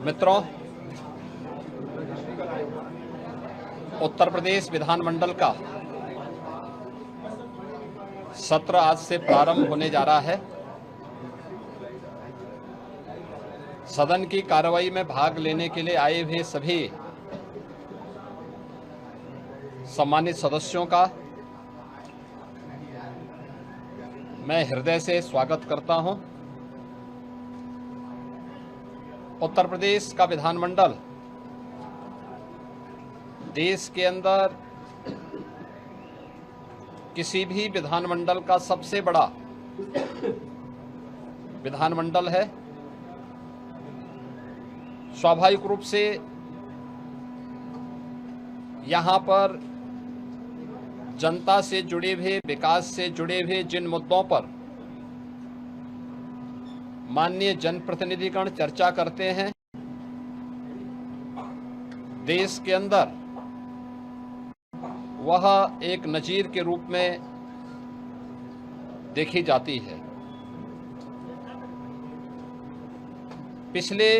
मित्रों, उत्तर प्रदेश विधानमंडल का सत्र आज से प्रारंभ होने जा रहा है। सदन की कार्रवाई में भाग लेने के लिए आए हुए सभी सम्मानित सदस्यों का मैं हृदय से स्वागत करता हूं। उत्तर प्रदेश का विधानमंडल देश के अंदर किसी भी विधानमंडल का सबसे बड़ा विधानमंडल है। स्वाभाविक रूप से यहाँ पर जनता से जुड़े हुए, विकास से जुड़े हुए जिन मुद्दों पर माननीय जनप्रतिनिधिगण चर्चा करते हैं, देश के अंदर वह एक नजीर के रूप में देखी जाती है। पिछले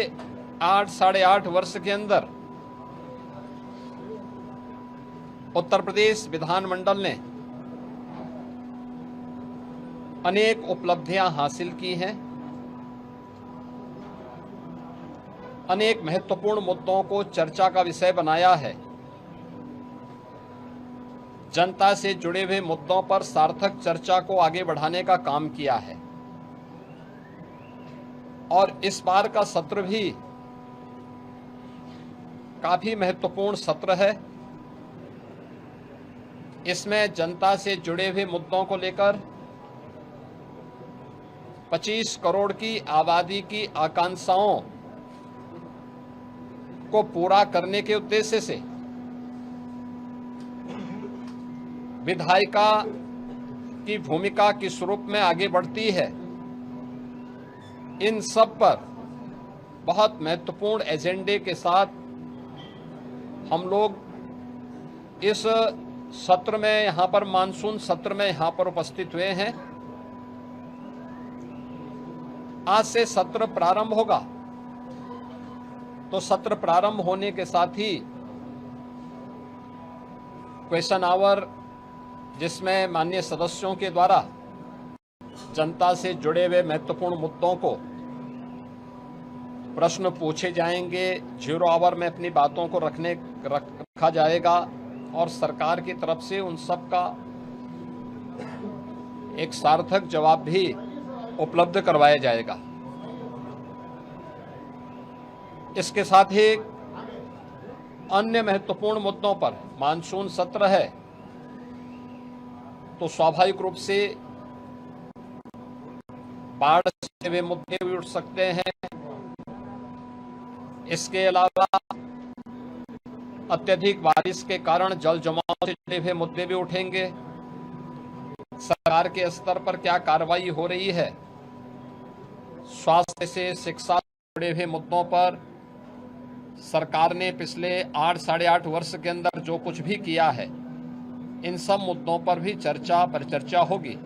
8-8.5 वर्ष के अंदर उत्तर प्रदेश विधानमंडल ने अनेक उपलब्धियां हासिल की हैं। अनेक महत्वपूर्ण मुद्दों को चर्चा का विषय बनाया है। जनता से जुड़े हुए मुद्दों पर सार्थक चर्चा को आगे बढ़ाने का काम किया है। और इस बार का सत्र भी काफी महत्वपूर्ण सत्र है। इसमें जनता से जुड़े हुए मुद्दों को लेकर 25 करोड़ की आबादी की आकांक्षाओं को पूरा करने के उद्देश्य से विधायिका की भूमिका किस रूप में आगे बढ़ती है, इन सब पर बहुत महत्वपूर्ण एजेंडे के साथ हम लोग इस सत्र में, यहाँ पर मानसून सत्र में यहाँ पर उपस्थित हुए हैं। आज से सत्र प्रारंभ होगा, तो सत्र प्रारंभ होने के साथ ही क्वेश्चन आवर, जिसमें माननीय सदस्यों के द्वारा जनता से जुड़े हुए महत्वपूर्ण मुद्दों को प्रश्न पूछे जाएंगे। 0 आवर में अपनी बातों को रखा जाएगा और सरकार की तरफ से उन सब का एक सार्थक जवाब भी उपलब्ध करवाया जाएगा। इसके साथ ही अन्य महत्वपूर्ण मुद्दों पर मानसून सत्र है, तो स्वाभाविक रूप से बाढ़ से वे मुद्दे भी उठ सकते हैं। इसके अलावा अत्यधिक बारिश के कारण जल जमाव से जुड़े हुए मुद्दे भी उठेंगे। सरकार के स्तर पर क्या कार्रवाई हो रही है, स्वास्थ्य से, शिक्षा से जुड़े हुए मुद्दों पर सरकार ने पिछले 8-8.5 वर्ष के अंदर जो कुछ भी किया है, इन सब मुद्दों पर भी परिचर्चा होगी।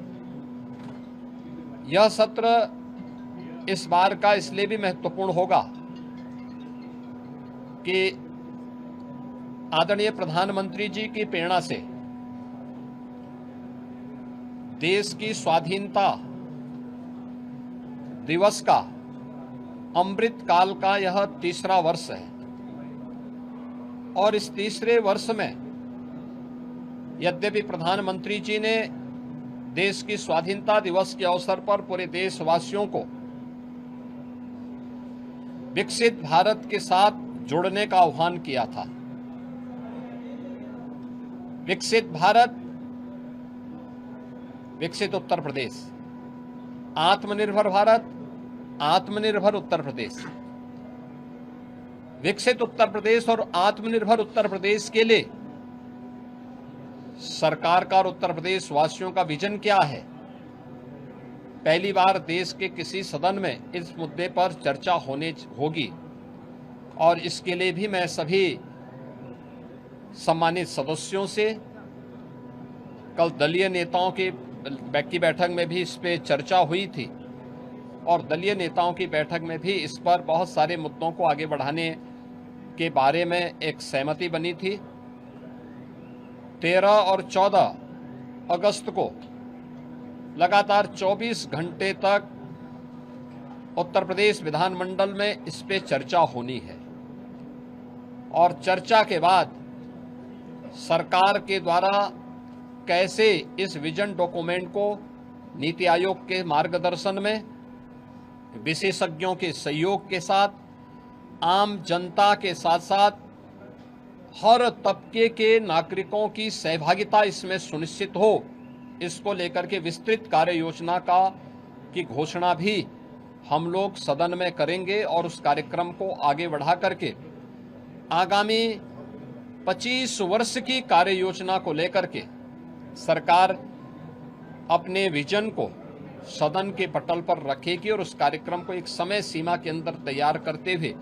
यह सत्र इस बार का इसलिए भी महत्वपूर्ण होगा कि आदरणीय प्रधानमंत्री जी की प्रेरणा से देश की स्वाधीनता दिवस का अमृत काल का यह 3रा वर्ष है। और इस 3रे वर्ष में यद्यपि प्रधानमंत्री जी ने देश की स्वाधीनता दिवस के अवसर पर पूरे देशवासियों को विकसित भारत के साथ जुड़ने का आह्वान किया था। विकसित भारत, विकसित उत्तर प्रदेश, आत्मनिर्भर भारत, आत्मनिर्भर उत्तर प्रदेश। विकसित उत्तर प्रदेश और आत्मनिर्भर उत्तर प्रदेश के लिए सरकार का और उत्तर प्रदेश वासियों का विजन क्या है, पहली बार देश के किसी सदन में इस मुद्दे पर चर्चा होगी। और इसके लिए भी मैं सभी सम्मानित सदस्यों से, कल दलीय नेताओं की बैठक में भी इस पे चर्चा हुई थी, और दलीय नेताओं की बैठक में भी इस पर बहुत सारे मुद्दों को आगे बढ़ाने के बारे में एक सहमति बनी थी। 13 और 14 अगस्त को लगातार 24 घंटे तक उत्तर प्रदेश विधानमंडल में इस पे चर्चा होनी है और चर्चा के बाद सरकार के द्वारा कैसे इस विजन डॉक्यूमेंट को नीति आयोग के मार्गदर्शन में विशेषज्ञों के सहयोग के साथ आम जनता के साथ साथ हर तबके के नागरिकों की सहभागिता इसमें सुनिश्चित हो, इसको लेकर के विस्तृत कार्य योजना की घोषणा भी हम लोग सदन में करेंगे और उस कार्यक्रम को आगे बढ़ा करके आगामी 25 वर्ष की कार्य योजना को लेकर के सरकार अपने विजन को सदन के पटल पर रखेगी और उस कार्यक्रम को एक समय सीमा के अंदर तैयार करते हुए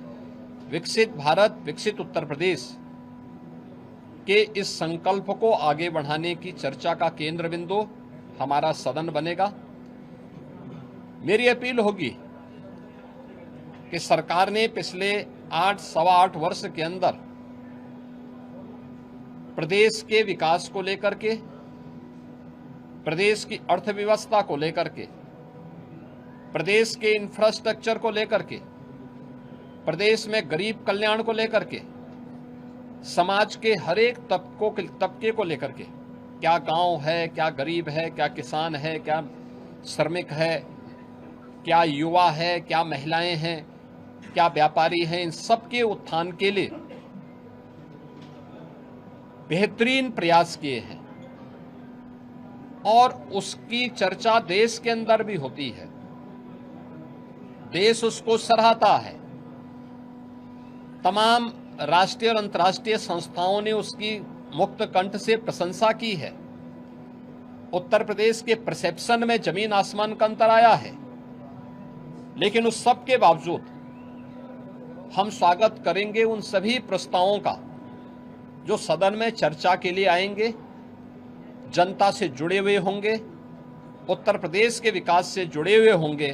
विकसित भारत विकसित उत्तर प्रदेश के इस संकल्प को आगे बढ़ाने की चर्चा का केंद्र बिंदु हमारा सदन बनेगा। मेरी अपील होगी कि सरकार ने पिछले 8-8 वर्ष के अंदर प्रदेश के विकास को लेकर के, प्रदेश की अर्थव्यवस्था को लेकर के, प्रदेश के इंफ्रास्ट्रक्चर को लेकर के, प्रदेश में गरीब कल्याण को लेकर के, समाज के हर एक तबके को लेकर के, क्या गांव है, क्या गरीब है, क्या किसान है, क्या श्रमिक है, क्या युवा है, क्या महिलाएं हैं, क्या व्यापारी हैं, इन सबके उत्थान के लिए बेहतरीन प्रयास किए हैं और उसकी चर्चा देश के अंदर भी होती है। देश उसको सराहता है। तमाम राष्ट्रीय और अंतर्राष्ट्रीय संस्थाओं ने उसकी मुक्त कंठ से प्रशंसा की है। उत्तर प्रदेश के परसेप्शन में जमीन आसमान का अंतर आया है, लेकिन उस सब के बावजूद हम स्वागत करेंगे उन सभी प्रस्तावों का जो सदन में चर्चा के लिए आएंगे, जनता से जुड़े हुए होंगे, उत्तर प्रदेश के विकास से जुड़े हुए होंगे,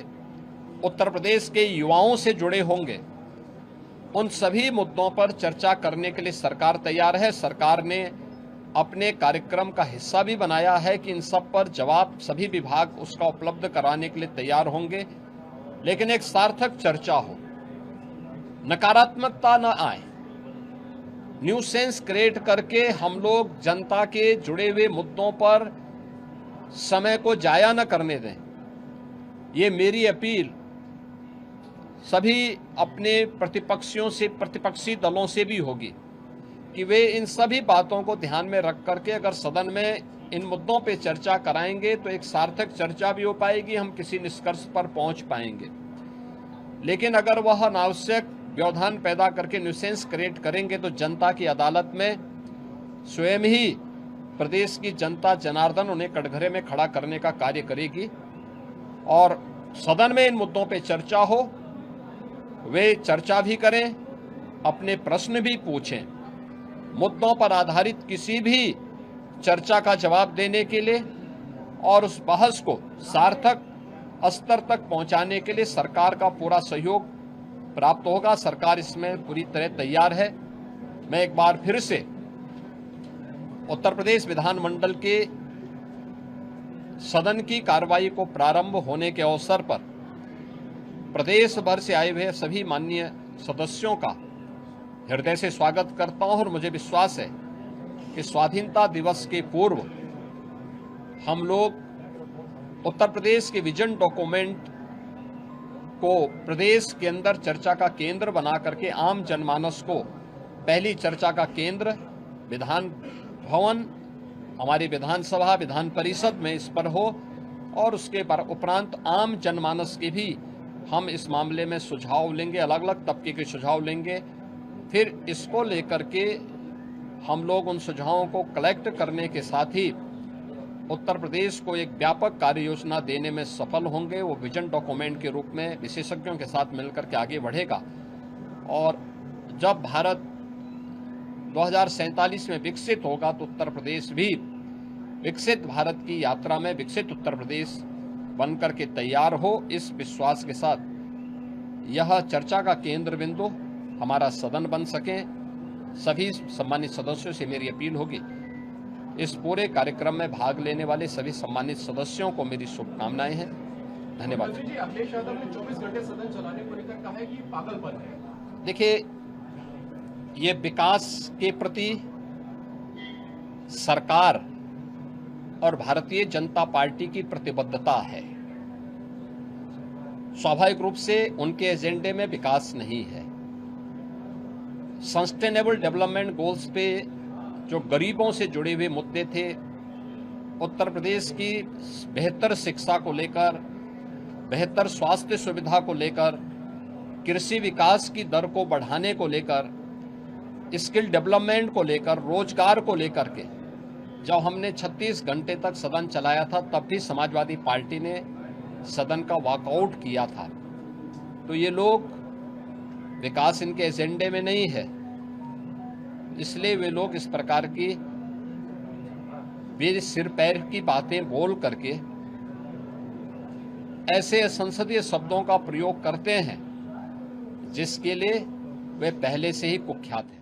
उत्तर प्रदेश के युवाओं से जुड़े होंगे। उन सभी मुद्दों पर चर्चा करने के लिए सरकार तैयार है। सरकार ने अपने कार्यक्रम का हिस्सा भी बनाया है कि इन सब पर जवाब सभी विभाग उसका उपलब्ध कराने के लिए तैयार होंगे, लेकिन एक सार्थक चर्चा हो, नकारात्मकता न आए, न्यूसेंस क्रिएट करके हम लोग जनता के जुड़े हुए मुद्दों पर समय को जाया न करने दें। ये मेरी अपील सभी अपने प्रतिपक्षियों से, प्रतिपक्षी दलों से भी होगी कि वे इन सभी बातों को ध्यान में रख करके अगर सदन में इन मुद्दों पे चर्चा कराएंगे तो एक सार्थक चर्चा भी हो पाएगी, हम किसी निष्कर्ष पर पहुंच पाएंगे। लेकिन अगर वह अनावश्यक व्यवधान पैदा करके न्यूसेंस क्रिएट करेंगे तो जनता की अदालत में स्वयं ही प्रदेश की जनता जनार्दन उन्हें कटघरे में खड़ा करने का कार्य करेगी और सदन में इन मुद्दों पे चर्चा हो, वे चर्चा भी करें, अपने प्रश्न भी पूछें। मुद्दों पर आधारित किसी भी चर्चा का जवाब देने के लिए और उस बहस को सार्थक स्तर तक पहुंचाने के लिए सरकार का पूरा सहयोग प्राप्त होगा। सरकार इसमें पूरी तरह तैयार है। मैं एक बार फिर से उत्तर प्रदेश विधानमंडल के सदन की कार्रवाई को प्रारंभ होने के अवसर पर प्रदेश भर से आए हुए सभी माननीय सदस्यों का हृदय से स्वागत करता हूं और मुझे विश्वास है कि स्वाधीनता दिवस के पूर्व हम लोग उत्तर प्रदेश के विजन डॉक्यूमेंट को प्रदेश के अंदर चर्चा का केंद्र बना करके आम जनमानस को पहली चर्चा का केंद्र विधान भवन, हमारी विधानसभा, विधान परिषद में इस पर हो और उसके उपरांत आम जनमानस के भी हम इस मामले में सुझाव लेंगे, अलग अलग तबके के सुझाव लेंगे। फिर इसको लेकर के हम लोग उन सुझावों को कलेक्ट करने के साथ ही उत्तर प्रदेश को एक व्यापक कार्य योजना देने में सफल होंगे। वो विजन डॉक्यूमेंट के रूप में विशेषज्ञों के साथ मिलकर के आगे बढ़ेगा और जब भारत 2047 में विकसित होगा तो उत्तर प्रदेश भी विकसित भारत की यात्रा में, विकसित उत्तर प्रदेश बन करके तैयार हो, इस विश्वास के साथ यह चर्चा का केंद्र बिंदु हमारा सदन बन सके। सभी सम्मानित सदस्यों से मेरी अपील होगी, इस पूरे कार्यक्रम में भाग लेने वाले सभी सम्मानित सदस्यों को मेरी शुभकामनाएं हैं। धन्यवाद। जी, अखिलेश यादव ने 24 घंटे सदन चलाने को लेकर कहा है कि पागलपन है। देखिए, ये विकास के प्रति सरकार और भारतीय जनता पार्टी की प्रतिबद्धता है। स्वाभाविक रूप से उनके एजेंडे में विकास नहीं है। सस्टेनेबल डेवलपमेंट गोल्स पे जो गरीबों से जुड़े हुए मुद्दे थे, उत्तर प्रदेश की बेहतर शिक्षा को लेकर, बेहतर स्वास्थ्य सुविधा को लेकर, कृषि विकास की दर को बढ़ाने को लेकर, स्किल डेवलपमेंट को लेकर, रोजगार को लेकर के जब हमने 36 घंटे तक सदन चलाया था, तब भी समाजवादी पार्टी ने सदन का वॉकआउट किया था। तो ये लोग, विकास इनके एजेंडे में नहीं है, इसलिए वे लोग इस प्रकार की वे सिर पैर की बातें बोल करके ऐसे असंसदीय शब्दों का प्रयोग करते हैं जिसके लिए वे पहले से ही कुख्यात हैं।